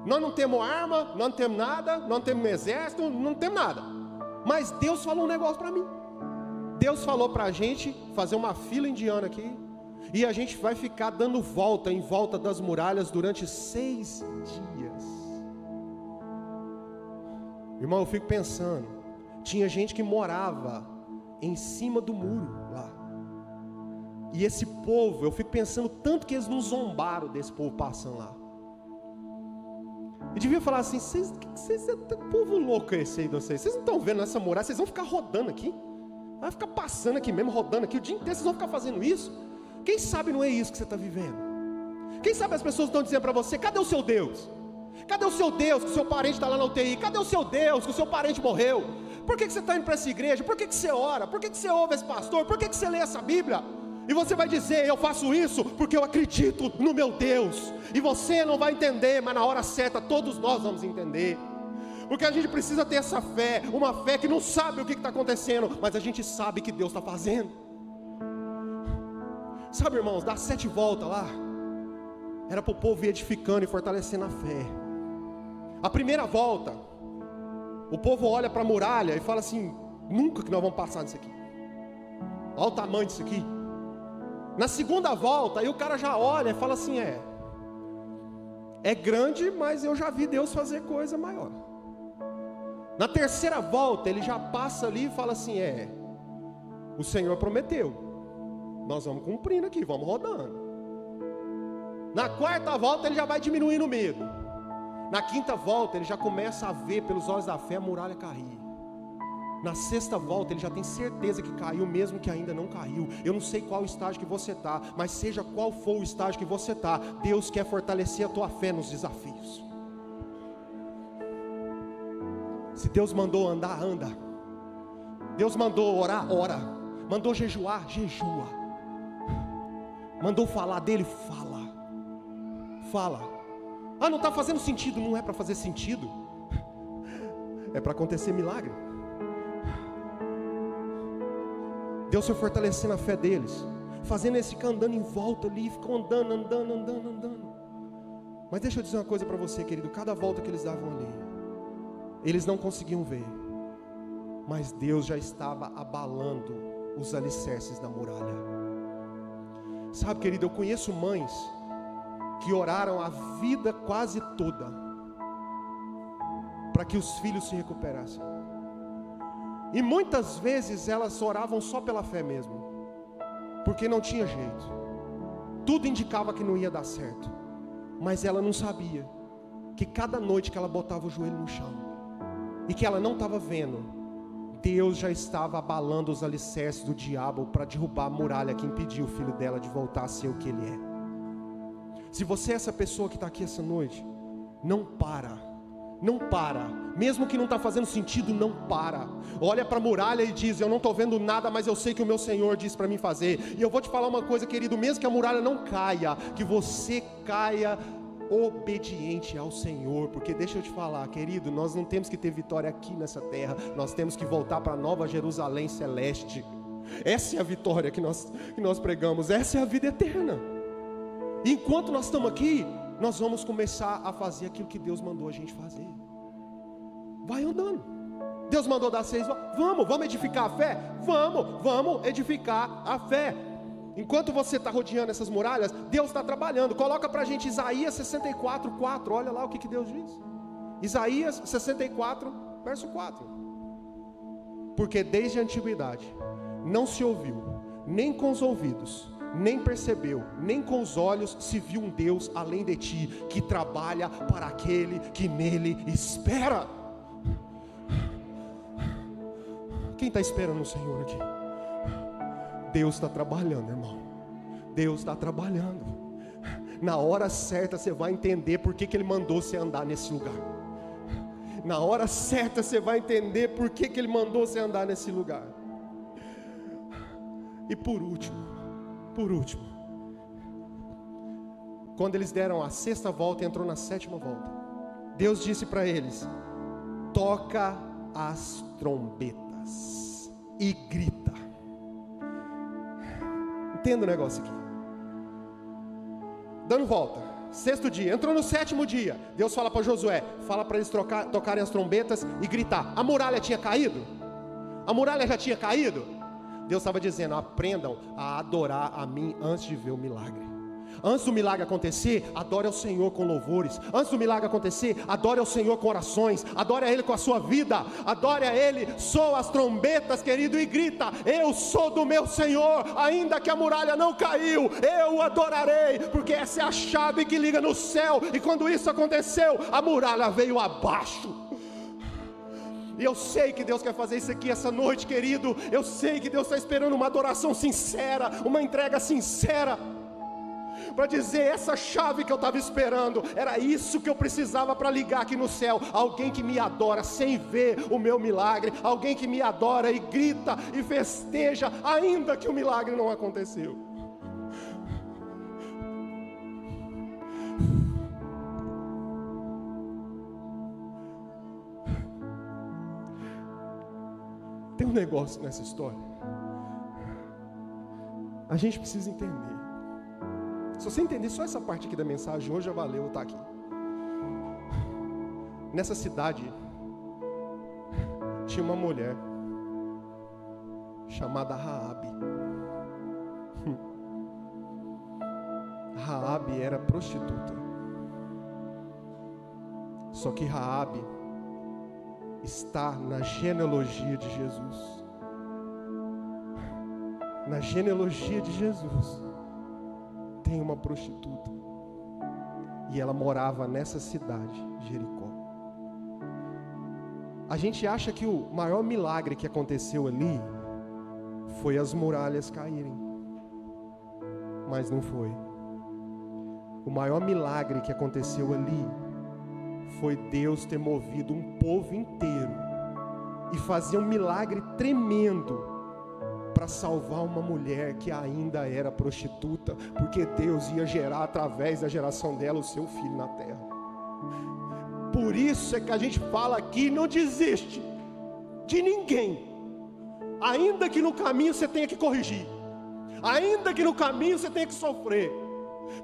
nós não temos arma, nós não temos nada, nós não temos exército, não temos nada, mas Deus falou um negócio para mim. Deus falou para a gente fazer uma fila indiana aqui, e a gente vai ficar dando volta em volta das muralhas durante 6 dias. Irmão, eu fico pensando, tinha gente que morava em cima do muro lá, e esse povo, eu fico pensando tanto que eles não zombaram desse povo passando lá. Eu devia falar assim: vocês povo louco é esse aí de vocês? Vocês não estão vendo essa muralha? Vocês vão ficar rodando aqui? Vai ficar passando aqui mesmo, rodando aqui o dia inteiro, vocês vão ficar fazendo isso? Quem sabe não é isso que você está vivendo? Quem sabe as pessoas estão dizendo para você: cadê o seu Deus? Cadê o seu Deus que o seu parente está lá na UTI? Cadê o seu Deus que o seu parente morreu? Por que você está indo para essa igreja? Por que você ora? Por que você ouve esse pastor? Por que você lê essa Bíblia? E você vai dizer: eu faço isso porque eu acredito no meu Deus. E você não vai entender, mas na hora certa todos nós vamos entender. Porque a gente precisa ter essa fé, uma fé que não sabe o que está acontecendo, mas a gente sabe que Deus está fazendo. Sabe, irmãos, dar 7 voltas lá, era para o povo ir edificando e fortalecendo a fé. A primeira volta, o povo olha para a muralha e fala assim: nunca que nós vamos passar nisso aqui. Olha o tamanho disso aqui. Na segunda volta, aí o cara já olha e fala assim: é grande, mas eu já vi Deus fazer coisa maior. Na terceira volta, ele já passa ali e fala assim: o Senhor prometeu, nós vamos cumprindo aqui, vamos rodando. Na quarta volta, ele já vai diminuindo o medo. Na quinta volta, ele já começa a ver pelos olhos da fé a muralha cair. Na sexta volta, ele já tem certeza que caiu, mesmo que ainda não caiu. Eu não sei qual estágio que você está, mas seja qual for o estágio que você está, Deus quer fortalecer a tua fé nos desafios. Se Deus mandou andar, anda. Deus mandou orar, ora. Mandou jejuar, jejua. Mandou falar dele, fala. Não está fazendo sentido. Não é para fazer sentido, é para acontecer milagre. Deus foi fortalecendo a fé deles, fazendo eles ficar andando em volta ali, ficam andando. Mas deixa eu dizer uma coisa para você, querido: cada volta que eles davam ali, eles não conseguiam ver, mas Deus já estava abalando os alicerces da muralha. Sabe, querido, eu conheço mães que oraram a vida quase toda para que os filhos se recuperassem. E muitas vezes elas oravam só pela fé mesmo, porque não tinha jeito. Tudo indicava que não ia dar certo, mas ela não sabia que cada noite que ela botava o joelho no chão e que ela não estava vendo, Deus já estava abalando os alicerces do diabo para derrubar a muralha que impediu o filho dela de voltar a ser o que ele é. Se você é essa pessoa que está aqui essa noite, não para, mesmo que não está fazendo sentido, não para. Olha para a muralha e diz: eu não estou vendo nada, mas eu sei que o meu Senhor disse para mim fazer. E eu vou te falar uma coisa, querido: mesmo que a muralha não caia, que você caia obediente ao Senhor. Porque deixa eu te falar, querido, nós não temos que ter vitória aqui nessa terra, nós temos que voltar para a Nova Jerusalém Celeste. Essa é a vitória que nós pregamos, essa é a vida eterna. E enquanto nós estamos aqui, nós vamos começar a fazer aquilo que Deus mandou a gente fazer. Vai andando. Deus mandou dar 6 voltas. Vamos edificar a fé? Vamos edificar a fé. Enquanto você está rodeando essas muralhas, Deus está trabalhando. Coloca para a gente Isaías 64:4. Olha lá o que Deus diz. Isaías 64, verso 4. Porque desde a antiguidade não se ouviu, nem com os ouvidos, nem percebeu, nem com os olhos se viu um Deus além de ti, que trabalha para aquele que nele espera. Quem está esperando o Senhor aqui? Deus está trabalhando, irmão. Deus está trabalhando. Na hora certa você vai entender por que Ele mandou você andar nesse lugar. Na hora certa você vai entender por que Ele mandou você andar nesse lugar. E por último, quando eles deram a 6ª volta e entrou na 7ª volta, Deus disse para eles: toca as trombetas e grita. Entenda o negócio aqui. Dando volta, 6º dia, entrou no 7º dia, Deus fala para Josué, fala para eles tocarem as trombetas e gritar. A muralha tinha caído? A muralha já tinha caído? Deus estava dizendo: aprendam a adorar a mim antes de ver o milagre. Antes do milagre acontecer, adore ao Senhor com louvores. Antes do milagre acontecer, adore ao Senhor com orações. Adore a Ele com a sua vida. Adore a Ele, soa as trombetas, querido, e grita: eu sou do meu Senhor, ainda que a muralha não caiu, eu o adorarei, porque essa é a chave que liga no céu. E quando isso aconteceu, a muralha veio abaixo. E eu sei que Deus quer fazer isso aqui essa noite, querido. Eu sei que Deus está esperando uma adoração sincera, uma entrega sincera, para dizer: essa chave que eu estava esperando, era isso que eu precisava para ligar aqui no céu. Alguém que me adora sem ver o meu milagre, alguém que me adora e grita e festeja, ainda que o milagre não aconteceu. Tem um negócio nessa história, a gente precisa entender. Se você entender só essa parte aqui da mensagem, hoje já valeu eu estar aqui. Nessa cidade tinha uma mulher chamada Raabe. Raabe era prostituta. Só que Raabe está na genealogia de Jesus. Na genealogia de Jesus tem uma prostituta, e ela morava nessa cidade, Jericó. A gente acha que o maior milagre que aconteceu ali foi as muralhas caírem, mas não foi. O maior milagre que aconteceu ali foi Deus ter movido um povo inteiro e fazer um milagre tremendo para salvar uma mulher que ainda era prostituta, porque Deus ia gerar através da geração dela o seu filho na terra. Por isso é que a gente fala aqui: não desiste de ninguém, ainda que no caminho você tenha que corrigir, ainda que no caminho você tenha que sofrer,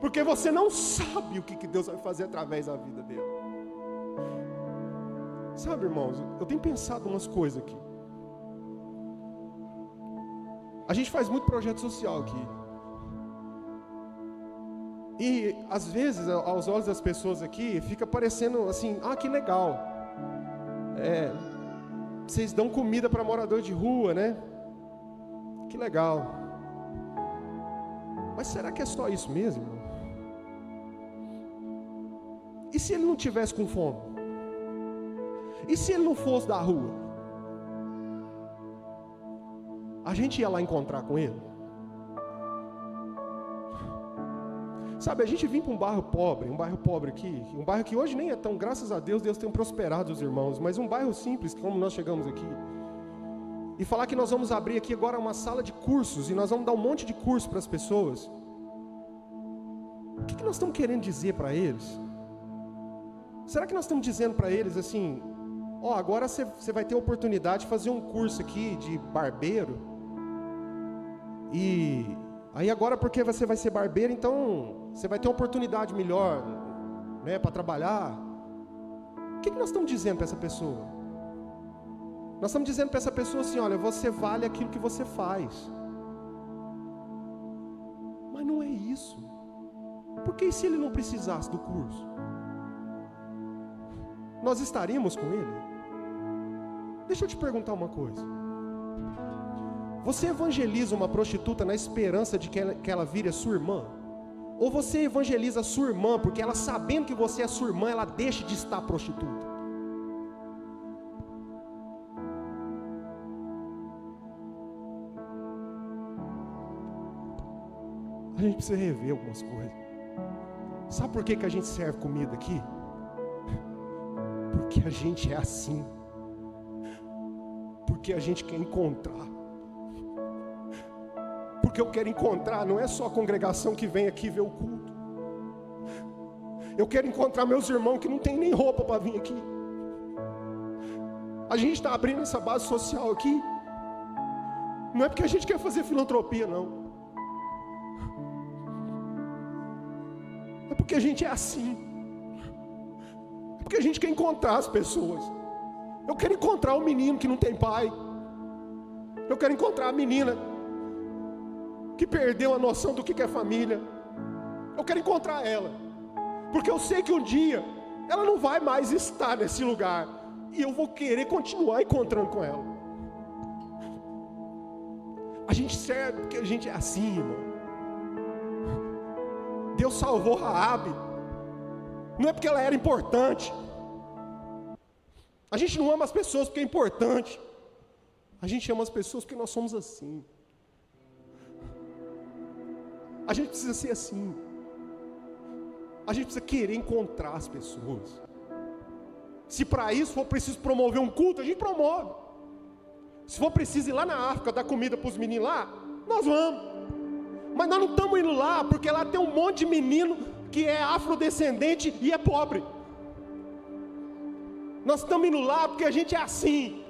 porque você não sabe o que Deus vai fazer através da vida dele. Sabe, irmãos, eu tenho pensado umas coisas aqui. A gente faz muito projeto social aqui, e às vezes aos olhos das pessoas aqui fica parecendo assim: ah, que legal, vocês dão comida para morador de rua, né? Que legal. Mas será que é só isso mesmo, irmão? E se ele não tivesse com fome? E se ele não fosse da rua? A gente ia lá encontrar com ele? Sabe, a gente vinha para um bairro pobre aqui, um bairro que hoje nem é tão, graças a Deus, Deus tem prosperado os irmãos, mas um bairro simples, como nós chegamos aqui, e falar que nós vamos abrir aqui agora uma sala de cursos, e nós vamos dar um monte de curso para as pessoas. O que nós estamos querendo dizer para eles? Será que nós estamos dizendo para eles assim: ó, agora você vai ter a oportunidade de fazer um curso aqui de barbeiro, e aí agora porque você vai ser barbeiro, então você vai ter uma oportunidade melhor, né, para trabalhar. O que nós estamos dizendo para essa pessoa? Nós estamos dizendo para essa pessoa assim: olha, você vale aquilo que você faz. Mas não é isso. Porque e se ele não precisasse do curso? Nós estaríamos com ele? Deixa eu te perguntar uma coisa. Você evangeliza uma prostituta na esperança de que ela vire a sua irmã? Ou você evangeliza a sua irmã porque ela, sabendo que você é sua irmã, ela deixa de estar prostituta? A gente precisa rever algumas coisas. Sabe por que a gente serve comida aqui? que a gente é assim, porque a gente quer encontrar. Porque eu quero encontrar, não é só a congregação que vem aqui ver o culto. Eu quero encontrar meus irmãos que não tem nem roupa para vir aqui. A gente está abrindo essa base social aqui, não é porque a gente quer fazer filantropia, não. É porque a gente é assim. É porque a gente quer encontrar as pessoas. Eu quero encontrar o menino que não tem pai. Eu quero encontrar a menina que perdeu a noção do que é família. Eu quero encontrar ela, porque eu sei que um dia ela não vai mais estar nesse lugar, e eu vou querer continuar encontrando com ela. A gente serve porque a gente é assim, irmão. Deus salvou Raabe, não é porque ela era importante. A gente não ama as pessoas porque é importante. A gente ama as pessoas porque nós somos assim. A gente precisa ser assim. A gente precisa querer encontrar as pessoas. Se para isso for preciso promover um culto, a gente promove. Se for preciso ir lá na África dar comida para os meninos lá, nós vamos. Mas nós não estamos indo lá porque lá tem um monte de menino que é afrodescendente e é pobre. Nós estamos indo lá porque a gente é assim,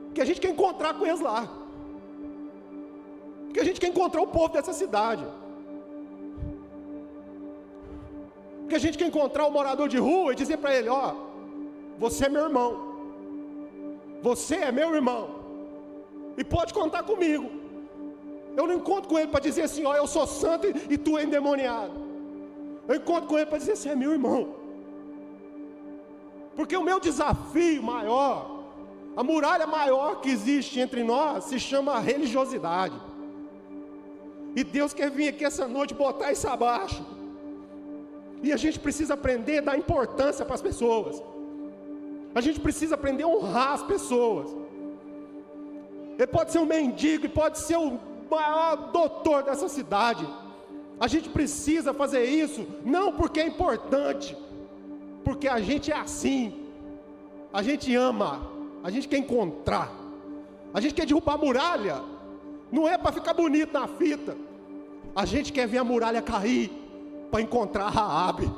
porque a gente quer encontrar com eles lá, porque a gente quer encontrar o povo dessa cidade, porque a gente quer encontrar o morador de rua e dizer para ele: ó, você é meu irmão, você é meu irmão, e pode contar comigo. Eu não encontro com ele para dizer assim: ó, eu sou santo e tu é endemoniado. Eu encontro com ele para dizer: você é meu irmão. Porque o meu desafio maior, a muralha maior que existe entre nós, se chama religiosidade. E Deus quer vir aqui essa noite botar isso abaixo. E a gente precisa aprender a dar importância para as pessoas. A gente precisa aprender a honrar as pessoas. Ele pode ser um mendigo e pode ser o maior doutor dessa cidade. A gente precisa fazer isso, não porque é importante, porque a gente é assim. A gente ama, a gente quer encontrar, a gente quer derrubar a muralha. Não é para ficar bonito na fita. A gente quer ver a muralha cair para encontrar Raabe.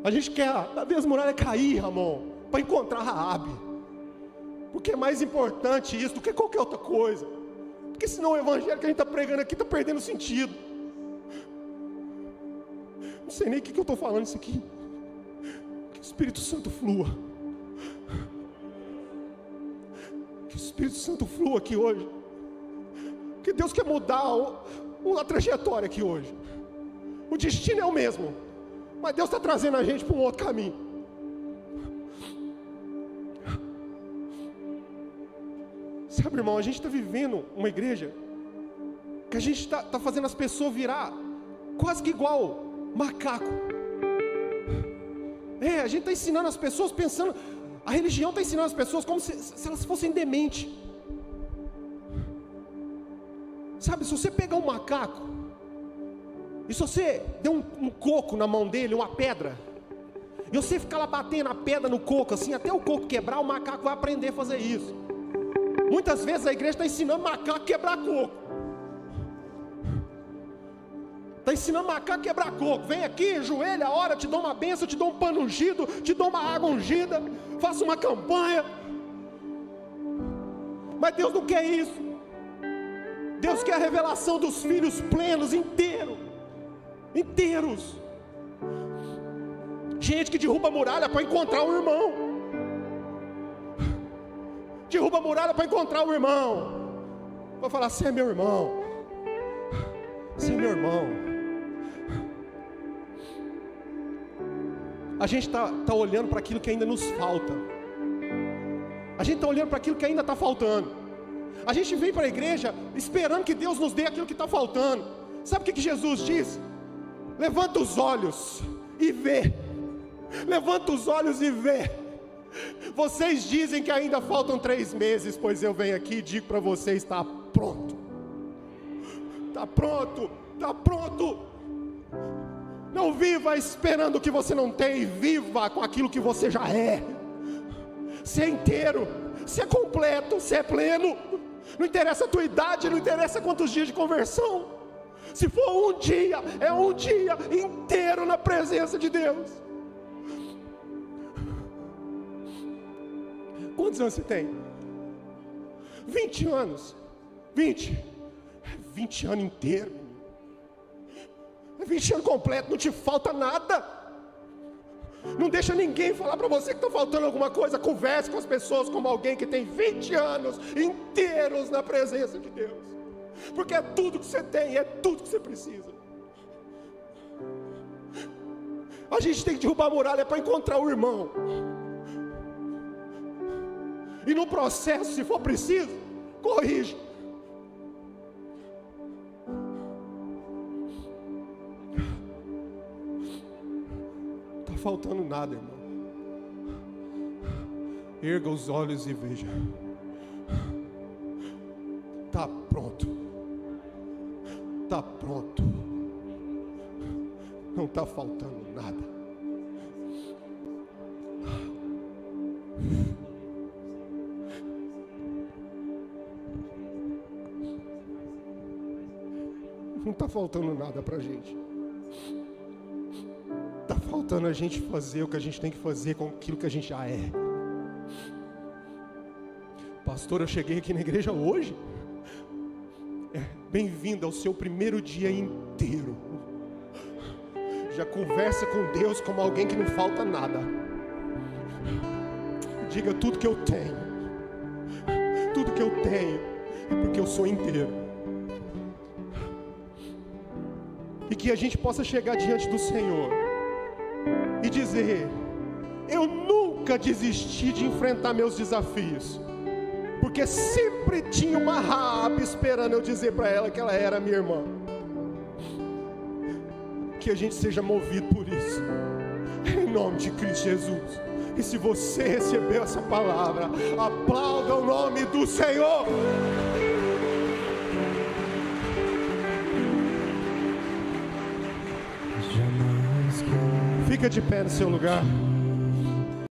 A gente quer ver as muralhas cair, Ramon, para encontrar Raabe. Porque é mais importante isso do que qualquer outra coisa. Porque senão o evangelho que a gente está pregando aqui está perdendo sentido. Não sei nem o que eu estou falando isso aqui. Que o Espírito Santo flua. Que o Espírito Santo flua aqui hoje. Que Deus quer mudar a trajetória aqui hoje. O destino é o mesmo, mas Deus está trazendo a gente para um outro caminho. Sabe, irmão, a gente está vivendo uma igreja que a gente está fazendo as pessoas virar quase que igual macaco. A gente está ensinando as pessoas pensando, a religião está ensinando as pessoas como se elas fossem dementes. Sabe, se você pegar um macaco e se você der um coco na mão dele, uma pedra, e você ficar lá batendo a pedra no coco assim, até o coco quebrar, o macaco vai aprender a fazer isso. Muitas vezes a igreja está ensinando macaco a quebrar coco. Está ensinando macaco a quebrar coco. Vem aqui, ajoelha, ora, te dou uma bênção, te dou um pano ungido, te dou uma água ungida, faça uma campanha. Mas Deus não quer isso. Deus quer a revelação dos filhos plenos, inteiros. Gente que derruba a muralha para encontrar o irmão. Derruba a muralha para encontrar o irmão. Vou falar: você é meu irmão. Você é meu irmão. A gente está olhando para aquilo que ainda nos falta. A gente está olhando para aquilo que ainda está faltando. A gente vem para a igreja esperando que Deus nos dê aquilo que está faltando. Sabe o que Jesus disse? Levanta os olhos e vê. Levanta os olhos e vê. Vocês dizem que ainda faltam 3 meses, pois eu venho aqui e digo para vocês: está pronto. Está pronto, está pronto. Não viva esperando o que você não tem, viva com aquilo que você já é. Você é inteiro, você é completo, você é pleno. Não interessa a tua idade, não interessa quantos dias de conversão. Se for um dia, é um dia inteiro na presença de Deus. Quantos anos você tem? 20 anos. 20 anos inteiro. 20 anos completo, não te falta nada. Não deixa ninguém falar para você que está faltando alguma coisa. Converse com as pessoas como alguém que tem 20 anos inteiros na presença de Deus. Porque é tudo que você tem, é tudo que você precisa. A gente tem que derrubar a muralha para encontrar o irmão. E no processo, se for preciso, corrige. Faltando nada, irmão. Erga os olhos e veja. Está pronto. Está pronto. Não está faltando nada. Não está faltando nada para a gente. Faltando a gente fazer o que a gente tem que fazer com aquilo que a gente já é. Pastor, eu cheguei aqui na igreja hoje. Bem-vindo ao seu primeiro dia inteiro. Já conversa com Deus como alguém que não falta nada. Diga: tudo que eu tenho, tudo que eu tenho é porque eu sou inteiro. E que a gente possa chegar diante do Senhor e dizer: eu nunca desisti de enfrentar meus desafios, porque sempre tinha uma Raabe esperando eu dizer para ela que ela era minha irmã. Que a gente seja movido por isso, em nome de Cristo Jesus. E se você recebeu essa palavra, aplauda o nome do Senhor. Fica de pé no seu lugar.